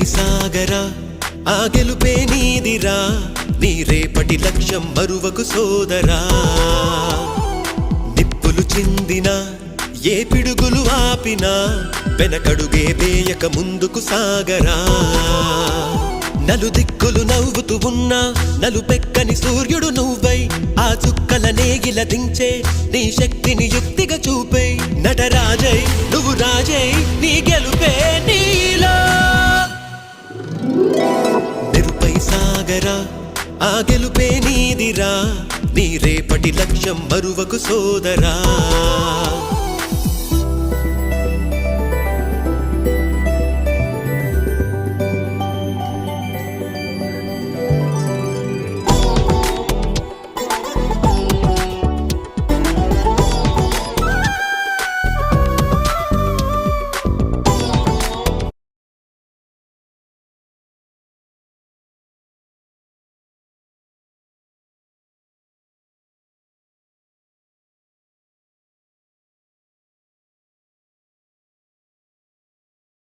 సాగరా ఆ గెలుపే నీదిరా నీ రేపటి లక్ష్యం మరువకు సోదరా నిప్పులు చిందినా ఏ పిడుగులు ఆపినా వెనకడుగే వేయక ముందుకు సాగరా నలుదిక్కులు నవ్వుతూ ఉన్నా నలుపెక్కని సూర్యుడు నువ్వై ఆ చుక్కల నేగిల దించే నీ శక్తిని యుక్తిగా చూపే నటరాజై నువ్వు రాజై నీ గెలుపే నీలో మెరుపై సాగరా ఆ గెలుపే నీదిరా నీ రేపటి లక్ష్యం మరువకు సోదరా